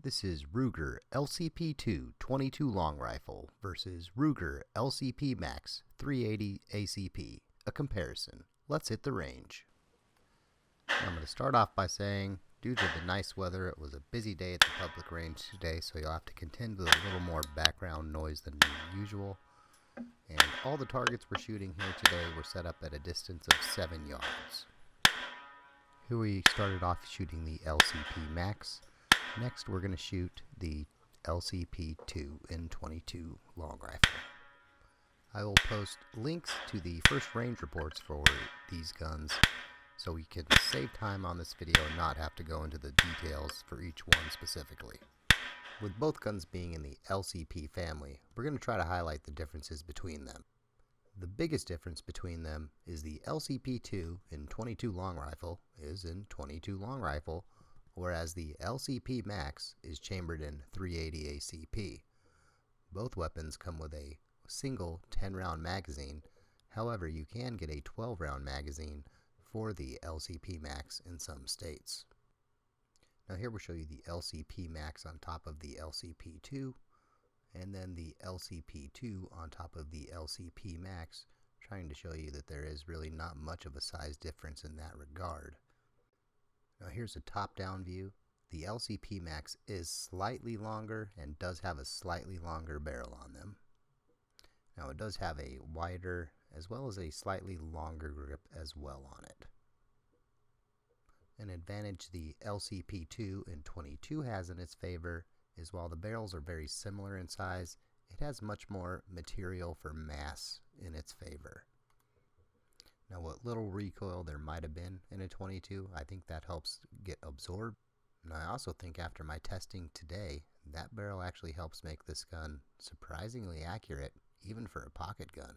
This is Ruger LCP II 22 long rifle versus Ruger LCP Max 380 ACP. A comparison. Let's hit the range. I'm going to start off by saying, due to the nice weather, it was a busy day at the public range today, so you'll have to contend with a little more background noise than usual. And all the targets we're shooting here today were set up at a distance of 7 yards. Here we started off shooting the LCP Max. Next we're going to shoot the LCP II in 22 long rifle. I will post links to the first range reports for these guns so we can save time on this video and not have to go into the details for each one specifically. With both guns being in the LCP family, we're going to try to highlight the differences between them. The biggest difference between them is the LCP II in 22 long rifle is in 22 long rifle, whereas the LCP Max is chambered in 380 ACP. Both weapons come with a single 10-round magazine. However, you can get a 12-round magazine for the LCP Max in some states. Now here we'll show you the LCP Max on top of the LCP II, and then the LCP II on top of the LCP Max, trying to show you that there is really not much of a size difference in that regard. Now here's a top-down view. The LCP Max is slightly longer and does have a slightly longer barrel on them. Now it does have a wider as well as a slightly longer grip as well on it. An advantage the LCP II in 22 has in its favor is while the barrels are very similar in size, it has much more material for mass in its favor. Now what little recoil there might have been in a 22, I think that helps get absorbed. And I also think after my testing today, that barrel actually helps make this gun surprisingly accurate, even for a pocket gun.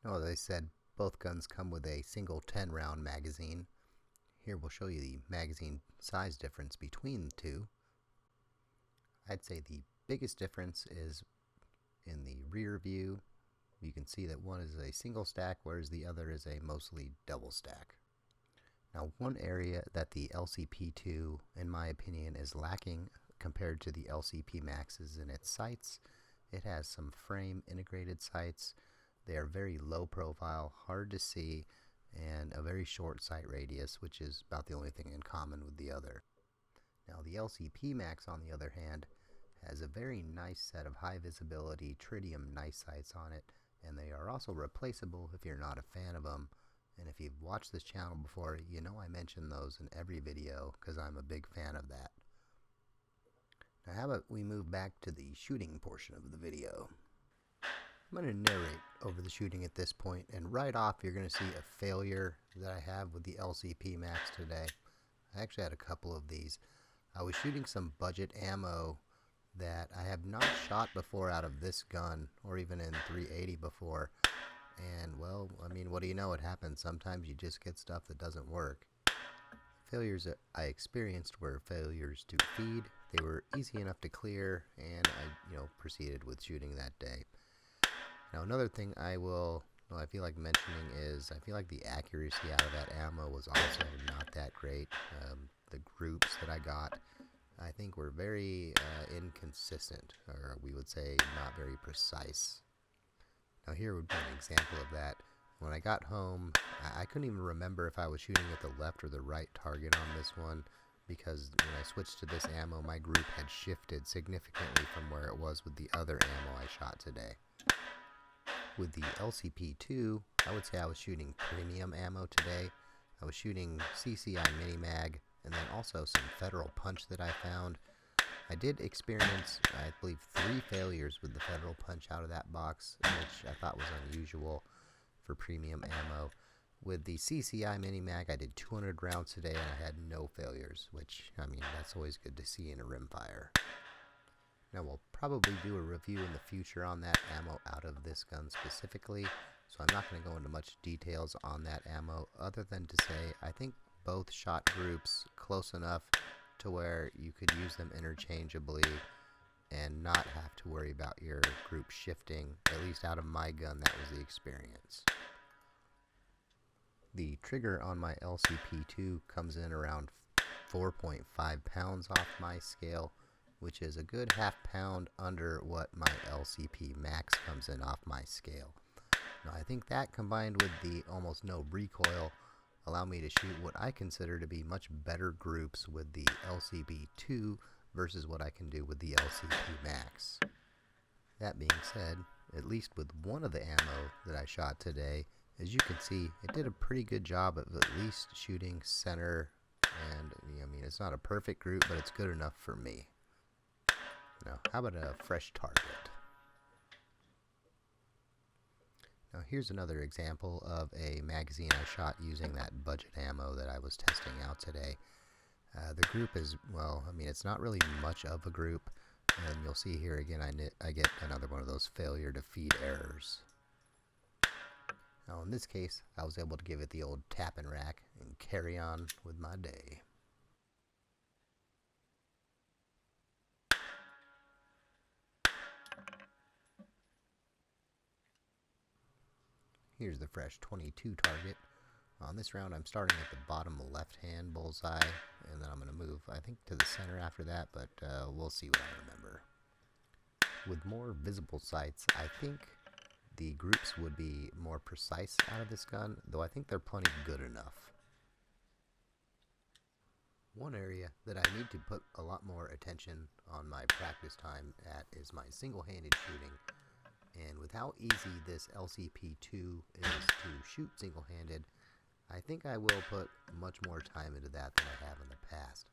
Now as I said, both guns come with a single 10-round magazine. Here we'll show you the magazine size difference between the two. I'd say the biggest difference is in the rear view. You can see that one is a single stack, whereas the other is a mostly double stack. Now one area that the LCP II, in my opinion, is lacking compared to the LCP Max is in its sights. It has some frame integrated sights. They are very low profile, hard to see, and a very short sight radius, which is about the only thing in common with the other. Now the LCP Max, on the other hand, has a very nice set of high visibility tritium night sights on it, and they are also replaceable if you're not a fan of them. And if you've watched this channel before, you know I mention those in every video because I'm a big fan of that. Now how about we move back to the shooting portion of the video. I'm going to narrate over the shooting at this point, and right off you're going to see a failure that I have with the LCP Max today. I actually had a couple of these. I was shooting some budget ammo that I have not shot before out of this gun, or even in 380 before, and well, I mean, what do you know, it happens. Sometimes you just get stuff that doesn't work. Failures that I experienced were failures to feed. They were easy enough to clear, and I proceeded with shooting that day. Now another thing I feel like mentioning is I feel like the accuracy out of that ammo was also not that great. The groups that I got, I think, were very inconsistent, or we would say not very precise. Now here would be an example of that. When I got home, I couldn't even remember if I was shooting at the left or the right target on this one, because when I switched to this ammo, my group had shifted significantly from where it was with the other ammo I shot today. With the LCP II, I would say I was shooting premium ammo today. I was shooting CCI Mini Mag, and then also some Federal Punch that I found. I did experience, I believe, 3 failures with the Federal Punch out of that box, which I thought was unusual for premium ammo. With the CCI Mini Mag, I did 200 rounds today, and I had no failures, which, I mean, that's always good to see in a rimfire. Now, we'll probably do a review in the future on that ammo out of this gun specifically, so I'm not going to go into much details on that ammo, other than to say I think both shot groups close enough to where you could use them interchangeably and not have to worry about your group shifting. At least out of my gun, that was the experience. The trigger on my LCP II comes in around 4.5 pounds off my scale, which is a good half-pound under what my LCP Max comes in off my scale. Now I think that combined with the almost no recoil allow me to shoot what I consider to be much better groups with the LCP II versus what I can do with the LCP Max. That being said, at least with one of the ammo that I shot today, as you can see, it did a pretty good job of at least shooting center, and I mean, it's not a perfect group, but it's good enough for me. Now, how about a fresh target? Now, here's another example of a magazine I shot using that budget ammo that I was testing out today. The group is, well, I mean, it's not really much of a group, and you'll see here again I get another one of those failure to feed errors. Now in this case, I was able to give it the old tap and rack and carry on with my day. Here's the fresh 22 target. On this round I'm starting at the bottom left hand bullseye, and then I'm going to move, I think, to the center after that, but we'll see what I remember. With more visible sights, I think the groups would be more precise out of this gun, though I think they're plenty good enough. One area that I need to put a lot more attention on my practice time at is my single-handed shooting. And with how easy this LCP II is to shoot single-handed, I think I will put much more time into that than I have in the past.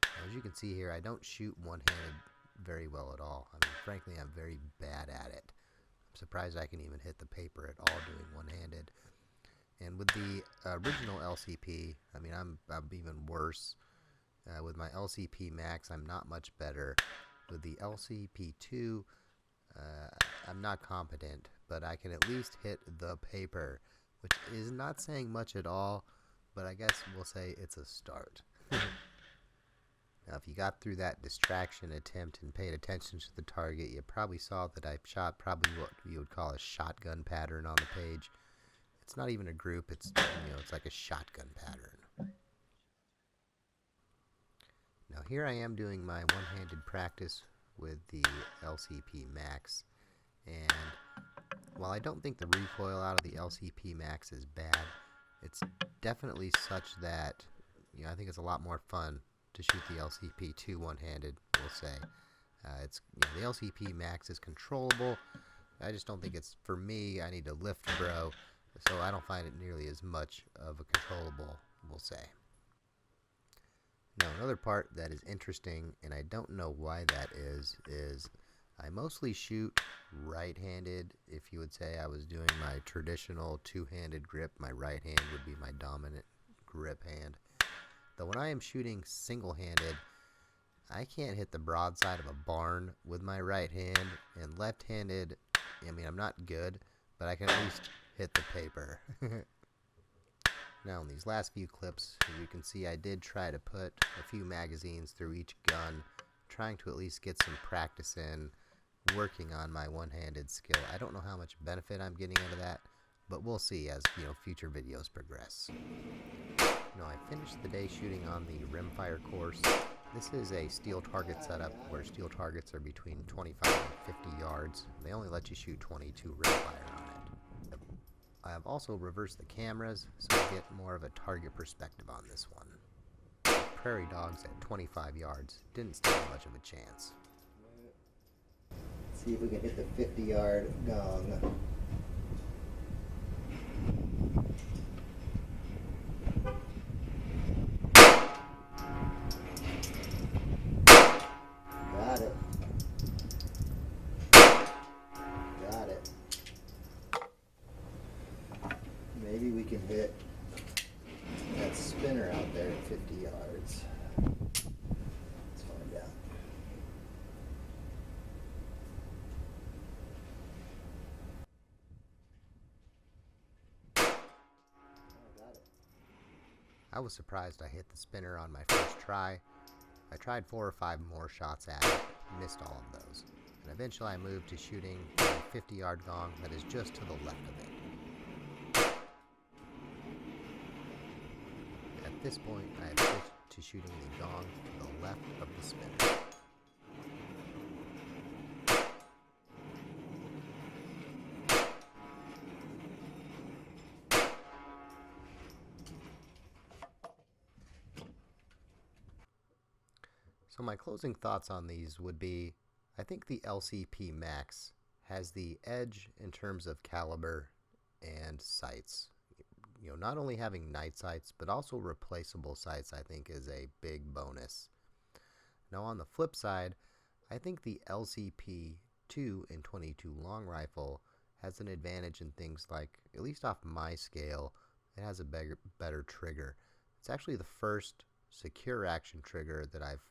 Now, as you can see here, I don't shoot one-handed very well at all. I mean, frankly, I'm very bad at it. I'm surprised I can even hit the paper at all doing one-handed. And with the original LCP, I mean, I'm even worse. With my LCP Max, I'm not much better. With the LCP II, I'm not competent, but I can at least hit the paper, which is not saying much at all, but I guess we'll say it's a start. Now, if you got through that distraction attempt and paid attention to the target, you probably saw that I shot probably what you would call a shotgun pattern on the page. It's not even a group, it's, it's like a shotgun pattern. Now here I am doing my one-handed practice with the LCP Max, and while I don't think the recoil out of the LCP Max is bad, it's definitely such that, I think it's a lot more fun to shoot the LCP II one-handed, we'll say. The LCP Max is controllable. I just don't think it's, for me, I need to lift bro, so I don't find it nearly as much of a controllable, we'll say. Now, another part that is interesting, and I don't know why that is I mostly shoot right-handed. If you would say I was doing my traditional two-handed grip, my right hand would be my dominant grip hand. Though when I am shooting single-handed, I can't hit the broadside of a barn with my right hand, and left-handed, I mean, I'm not good, but I can at least hit the paper. Now, in these last few clips, as you can see, I did try to put a few magazines through each gun, trying to at least get some practice in, working on my one-handed skill. I don't know how much benefit I'm getting out of that, but we'll see as, future videos progress. I finished the day shooting on the Rimfire course. This is a steel target setup where steel targets are between 25 and 50 yards. They only let you shoot 22 Rimfire on it. I have also reversed the cameras so you get more of a target perspective on this one. Prairie dogs at 25 yards didn't stand much of a chance. See if we can hit the 50-yard gong. Got it. Got it. Maybe we can hit that spinner out there at 50 yards. Let's find out. I was surprised I hit the spinner on my first try. I tried 4 or 5 more shots at it, missed all of those, and eventually I moved to shooting a 50-yard gong that is just to the left of it. At this point, I have switched to shooting the gong to the left of the spinner. So my closing thoughts on these would be, I think the LCP Max has the edge in terms of caliber and sights. Not only having night sights, but also replaceable sights, I think is a big bonus. Now on the flip side, I think the LCP II in 22 long rifle has an advantage in things like, at least off my scale, it has a better trigger. It's actually the first secure action trigger that I've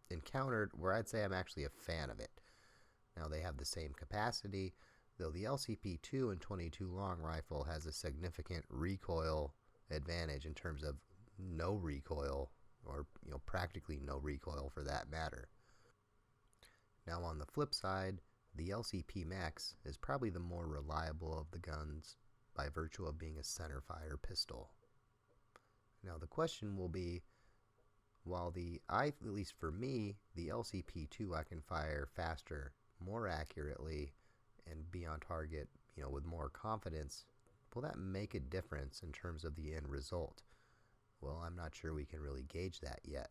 encountered where I'd say I'm actually a fan of it. Now they have the same capacity, though the LCP II in 22 long rifle has a significant recoil advantage in terms of no recoil, or practically no recoil for that matter. Now on the flip side, the LCP Max is probably the more reliable of the guns by virtue of being a centerfire pistol. Now the question will be, while at least for me, the LCP II I can fire faster, more accurately, and be on target, with more confidence, will that make a difference in terms of the end result? Well, I'm not sure we can really gauge that yet.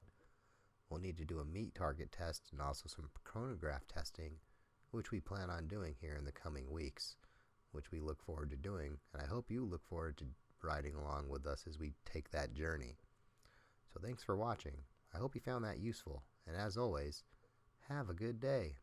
We'll need to do a meat target test and also some chronograph testing, which we plan on doing here in the coming weeks, which we look forward to doing, and I hope you look forward to riding along with us as we take that journey. So thanks for watching. I hope you found that useful, and as always, have a good day.